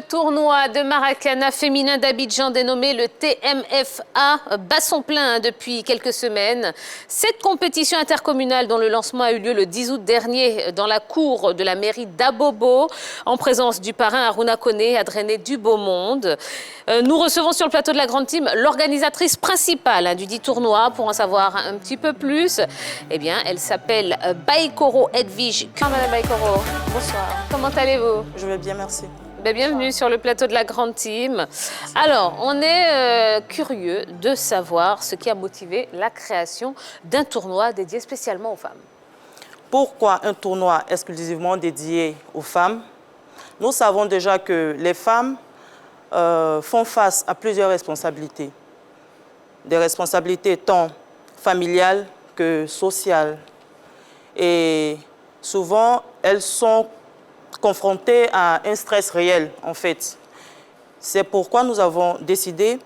tournoi de Maracana féminin d'Abidjan dénommé le TMFA bat son plein depuis quelques semaines. Cette compétition intercommunale dont le lancement a eu lieu le 10 août dernier dans la cour de la mairie d'Abobo en présence du parrain Aruna Koné a drainé du beau monde. Nous recevons sur le plateau de la Grande Team l'organisatrice principale du dit tournoi. Pour en savoir un petit peu plus, eh bien, elle s'appelle Baïkoro Edwige. Madame Baïkoro, bonsoir. Comment allez-vous? Je vais bien, merci. Bienvenue sur le plateau de la Grande Team. Alors, on est curieux de savoir ce qui a motivé la création d'un tournoi dédié spécialement aux femmes. Pourquoi un tournoi exclusivement dédié aux femmes? Nous savons déjà que les femmes font face à plusieurs responsabilités. Des responsabilités tant familiales que sociales. Et souvent, elles sont confrontées à un stress réel, en fait. C'est pourquoi nous avons décidé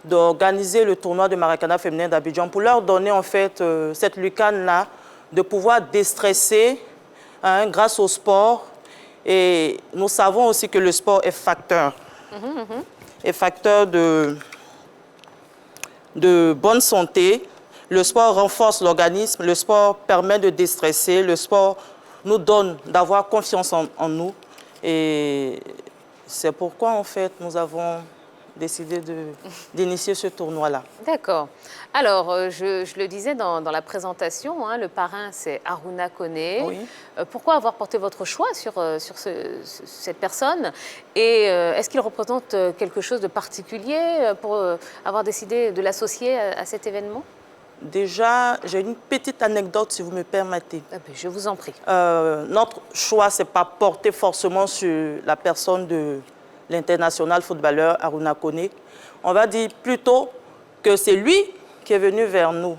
d'organiser le tournoi de Maracana féminin d'Abidjan pour leur donner, en fait, cette lucane-là, de pouvoir déstresser grâce au sport. Et nous savons aussi que le sport est facteur. Est facteur de bonne santé. Le sport renforce l'organisme, le sport permet de déstresser, le sport nous donne d'avoir confiance en nous. Et c'est pourquoi, en fait, nous avons décidé d'initier ce tournoi-là. D'accord. Alors, je le disais dans la présentation, le parrain, c'est Aruna Koné. Oui. Pourquoi avoir porté votre choix sur cette personne? Et est-ce qu'il représente quelque chose de particulier pour avoir décidé de l'associer à cet événement? Déjà, j'ai une petite anecdote, si vous me permettez. Ah ben, je vous en prie. Notre choix, ce n'est pas porté forcément sur la personne de l'international footballeur Aruna Koné. On va dire plutôt que c'est lui qui est venu vers nous.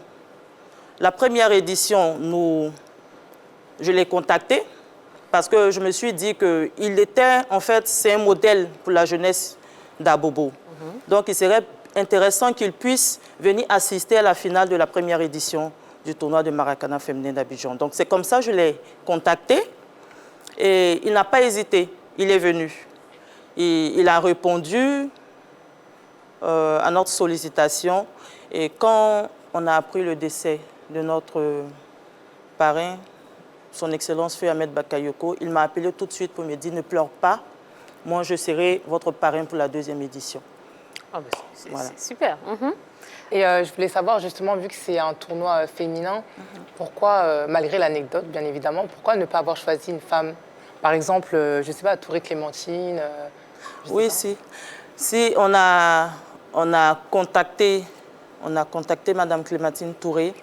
La première édition, je l'ai contacté parce que je me suis dit qu'il était, en fait, c'est un modèle pour la jeunesse d'Abobo. Donc, il serait intéressant qu'il puisse venir assister à la finale de la première édition du tournoi de Maracana féminin d'Abidjan. Donc, c'est comme ça que je l'ai contacté et il n'a pas hésité, il est venu. Il a répondu à notre sollicitation et quand on a appris le décès de notre parrain, son Excellence Feu Ahmed Bakayoko, il m'a appelé tout de suite pour me dire « Ne pleure pas, moi je serai votre parrain pour la deuxième édition ». Oh, ben c'est super. Et je voulais savoir justement, vu que c'est un tournoi féminin, pourquoi, malgré l'anecdote bien évidemment, pourquoi ne pas avoir choisi une femme? Par exemple, je ne sais pas, Touré Clémentine. Oui, si on a contacté Madame Clémentine Touré,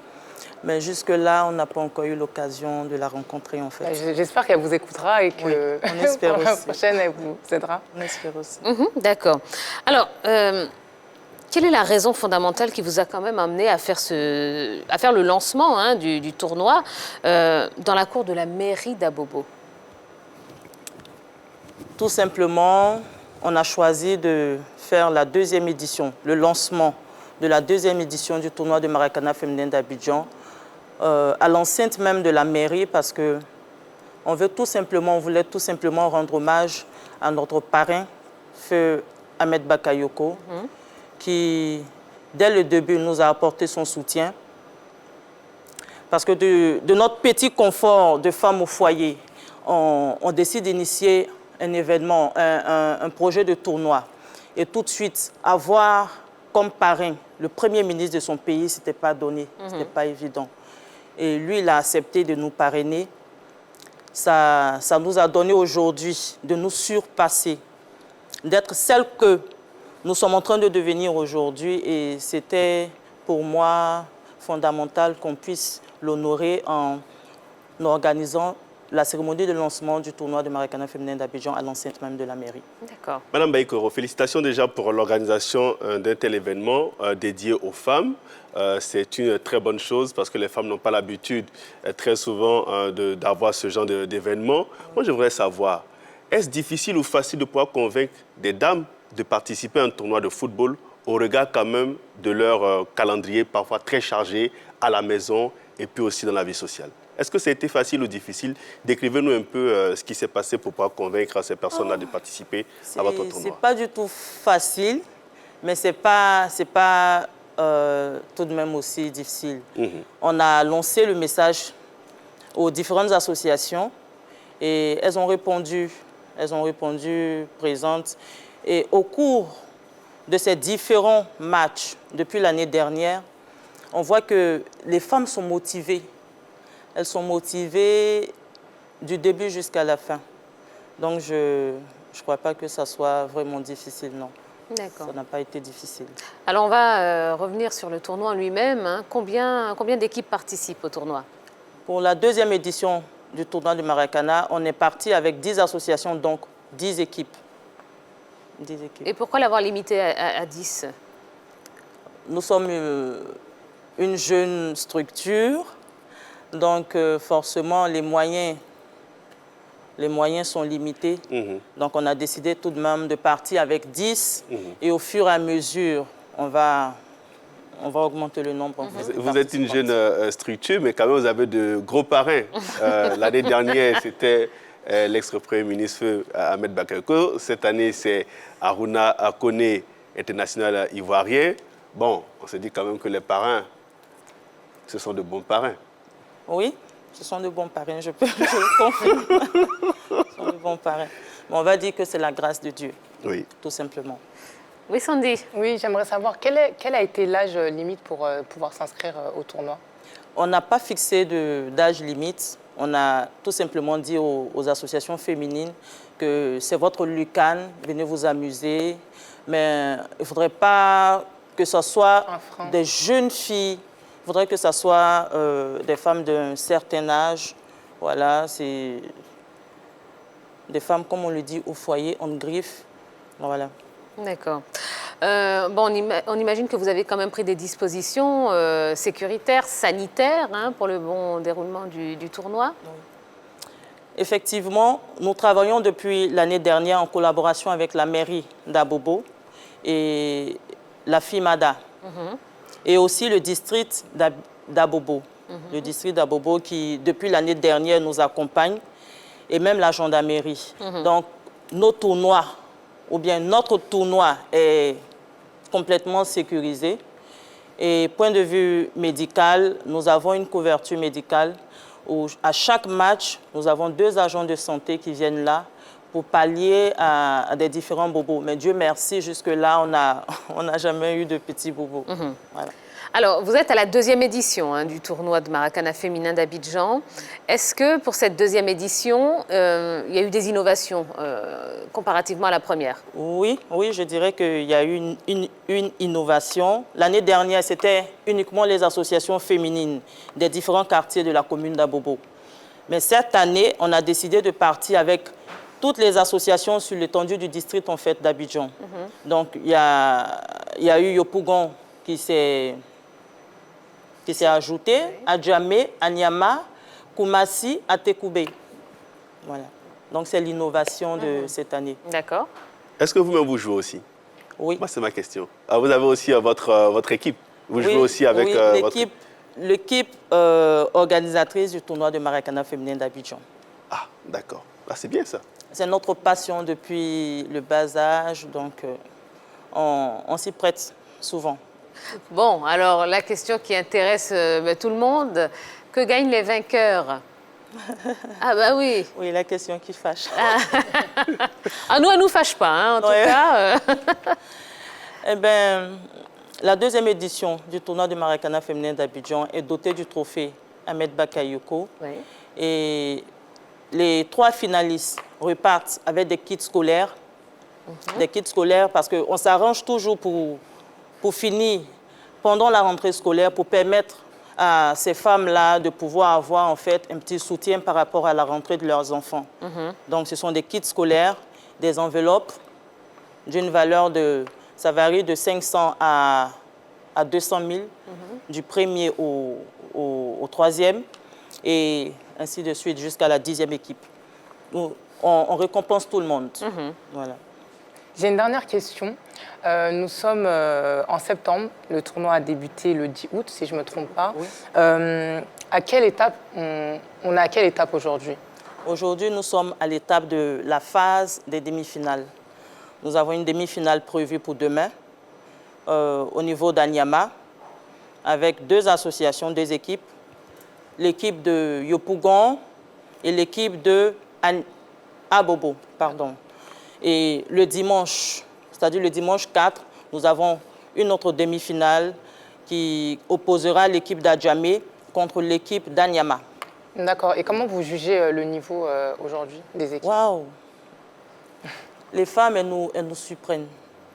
mais jusque-là, on n'a pas encore eu l'occasion de la rencontrer, en fait. J'espère qu'elle vous écoutera et que oui, on espère pour la aussi. prochaine, elle vous aidera. On espère aussi. D'accord. Alors, quelle est la raison fondamentale qui vous a quand même amené à faire le lancement du tournoi dans la cour de la mairie d'Abobo? Tout simplement, on a choisi de faire la deuxième édition, le lancement de la deuxième édition du tournoi de Maracana féminin d'Abidjan à l'enceinte même de la mairie parce on voulait tout simplement rendre hommage à notre parrain, Feu Ahmed Bakayoko, qui, dès le début, nous a apporté son soutien. Parce que de notre petit confort de femmes au foyer, on décide d'initier un événement, un projet de tournoi. Et tout de suite, avoir comme parrain le premier ministre de son pays, ce n'était pas donné, ce n'était pas évident. Et lui, il a accepté de nous parrainer. Ça nous a donné aujourd'hui de nous surpasser, d'être celle que nous sommes en train de devenir aujourd'hui. Et c'était pour moi fondamental qu'on puisse l'honorer en organisant la cérémonie de lancement du tournoi de Maracana féminin d'Abidjan à l'enceinte même de la mairie. D'accord. Madame Baïkoro, félicitations déjà pour l'organisation d'un tel événement dédié aux femmes. C'est une très bonne chose parce que les femmes n'ont pas l'habitude très souvent d'avoir ce genre d'événement. Moi, j'aimerais savoir, est-ce difficile ou facile de pouvoir convaincre des dames de participer à un tournoi de football au regard quand même de leur calendrier parfois très chargé à la maison et puis aussi dans la vie sociale? Est-ce que ça a été facile ou difficile? Décrivez-nous un peu ce qui s'est passé pour pouvoir convaincre ces personnes-là de participer à votre tournoi. C'est pas du tout facile, mais c'est pas tout de même aussi difficile. On a lancé le message aux différentes associations et elles ont répondu présentes. Et au cours de ces différents matchs depuis l'année dernière, on voit que les femmes sont motivées. Elles sont motivées du début jusqu'à la fin. Donc je ne crois pas que ça soit vraiment difficile, non. D'accord. Ça n'a pas été difficile. Alors, on va revenir sur le tournoi en lui-même. Hein. Combien d'équipes participent au tournoi? Pour la deuxième édition du tournoi du Maracana, on est parti avec 10 associations, donc 10 équipes. 10 équipes. Et pourquoi l'avoir limité à 10? Nous sommes une jeune structure, donc forcément les moyens sont limités. Donc on a décidé tout de même de partir avec 10 et au fur et à mesure, on va augmenter le nombre. Vous êtes une jeune structure, mais quand même vous avez de gros parrains. L'année dernière, c'était l'ex-premier ministre Ahmed Bakayoko. Cette année, c'est Aruna Akone, international ivoirien. Bon, on se dit quand même que les parrains, ce sont de bons parrains. Oui, ce sont de bons parrains, je le confirme. Ce sont de bons parrains. Mais on va dire que c'est la grâce de Dieu, Oui. tout simplement. Oui, Sandy. Oui, j'aimerais savoir quel a été l'âge limite pour pouvoir s'inscrire au tournoi? On n'a pas fixé d'âge limite. On a tout simplement dit aux associations féminines que c'est votre Lucan, venez vous amuser. Mais il ne faudrait pas que ce soit des jeunes filles. Il faudrait que ce soit des femmes d'un certain âge. Voilà, c'est des femmes, comme on le dit, au foyer, en griffe. Voilà. D'accord. On imagine que vous avez quand même pris des dispositions sécuritaires, sanitaires, hein, pour le bon déroulement du tournoi. Effectivement, nous travaillons depuis l'année dernière en collaboration avec la mairie d'Abobo et la FIMADA. Et aussi le district d'Abobo. Le district d'Abobo qui, depuis l'année dernière, nous accompagne et même la gendarmerie. Donc, nos tournois, ou bien notre tournoi est complètement sécurisé. Et point de vue médical, nous avons une couverture médicale où à chaque match, nous avons 2 agents de santé qui viennent là pour pallier à des différents bobos. Mais Dieu merci, jusque-là, on n'a jamais eu de petits bobos. Voilà. Alors, vous êtes à la 2e édition hein, du tournoi de Maracana féminin d'Abidjan. Est-ce que pour cette 2e édition, il y a eu des innovations comparativement à la première? Oui, je dirais qu'il y a eu une innovation. L'année dernière, c'était uniquement les associations féminines des différents quartiers de la commune d'Abobo. Mais cette année, on a décidé de partir avec toutes les associations sur l'étendue du district en fait, d'Abidjan. Donc, il y a eu Yopougon qui s'est ajouté, Adjamé, Anyama, Koumassi, Atekoubé. Voilà. Donc, c'est l'innovation de cette année. D'accord. Est-ce que vous-même vous jouez aussi? Oui. Moi, c'est ma question. Alors, vous avez aussi votre équipe. Vous jouez aussi avec l'équipe organisatrice du tournoi de Maracana féminin d'Abidjan. Ah, d'accord. Ah, c'est bien ça. C'est notre passion depuis le bas âge, donc on s'y prête souvent. Bon, alors la question qui intéresse tout le monde, que gagnent les vainqueurs? Ah bah oui. Oui, la question qui fâche. Ah, nous, elle ne nous fâche pas, hein, en tout cas. Eh bien, la 2e édition du tournoi de Maracana féminin d'Abidjan est dotée du trophée Ahmed Bakayoko. Oui. Et les 3 finalistes repartent avec des kits scolaires. Des kits scolaires parce qu'on s'arrange toujours pour finir pendant la rentrée scolaire pour permettre à ces femmes-là de pouvoir avoir en fait un petit soutien par rapport à la rentrée de leurs enfants. Donc ce sont des kits scolaires, des enveloppes d'une valeur ça varie de 500 à 200 000, du premier au 3e, et ainsi de suite jusqu'à la 10e équipe. On récompense tout le monde. Voilà. J'ai une dernière question. Nous sommes en septembre, le tournoi a débuté le 10 août, si je ne me trompe pas. Oui. À quelle étape on est à quelle étape aujourd'hui? Aujourd'hui, nous sommes à l'étape de la phase des demi-finales. Nous avons une demi-finale prévue pour demain au niveau d'Anyama avec 2 associations, 2 équipes. L'équipe de Yopougon et l'équipe de Abobo, pardon. Et le dimanche, c'est-à-dire le dimanche 4, nous avons une autre demi-finale qui opposera l'équipe d'Adjamé contre l'équipe d'Anyama. D'accord. Et comment vous jugez le niveau aujourd'hui des équipes? Waouh! Les femmes, elles nous surprennent.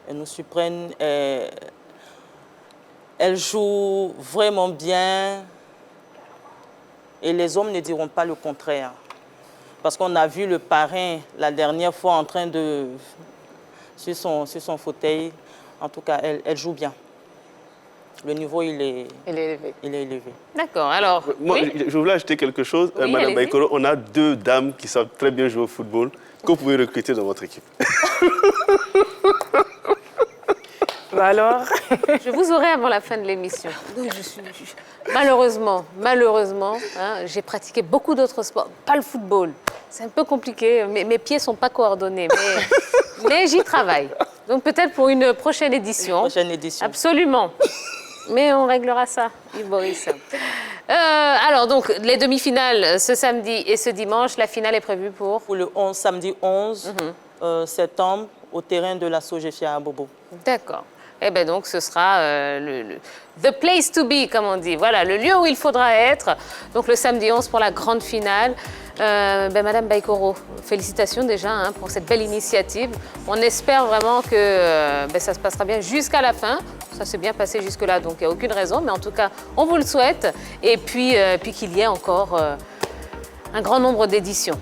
Elles nous surprennent. Elles jouent vraiment bien. Et les hommes ne diront pas le contraire. Parce qu'on a vu le parrain la dernière fois en train de... sur son fauteuil. En tout cas, elle joue bien. Le niveau, il est élevé. D'accord, alors... Moi, oui, je voulais ajouter quelque chose. Oui, Madame allez-y. Baïkoro, on a 2 dames qui savent très bien jouer au football que vous pouvez recruter dans votre équipe. Bah alors je vous aurai avant la fin de l'émission. Malheureusement, hein, j'ai pratiqué beaucoup d'autres sports, pas le football. C'est un peu compliqué, mes pieds ne sont pas coordonnés, mais j'y travaille. Donc peut-être pour une prochaine édition. Une prochaine édition. Absolument. Mais on réglera ça, Yves Boris. Alors donc, les demi-finales ce samedi et ce dimanche, la finale est prévue pour... Pour le samedi 11 septembre au terrain de la Sogefia à Bobo. D'accord. Eh bien donc, ce sera the place to be, comme on dit. Voilà, le lieu où il faudra être. Donc le samedi 11 pour la grande finale. Madame Baïkoro, félicitations déjà hein, pour cette belle initiative. On espère vraiment que ça se passera bien jusqu'à la fin. Ça s'est bien passé jusque-là, donc il n'y a aucune raison. Mais en tout cas, on vous le souhaite. Et puis qu'il y ait encore un grand nombre d'éditions.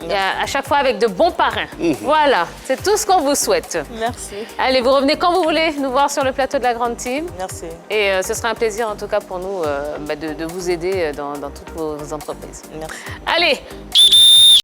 Et à chaque fois avec de bons parrains. Voilà, c'est tout ce qu'on vous souhaite. Merci. Allez, vous revenez quand vous voulez nous voir sur le plateau de la Grande Team. Merci. Et ce sera un plaisir en tout cas pour nous de vous aider dans toutes vos entreprises. Merci. Allez,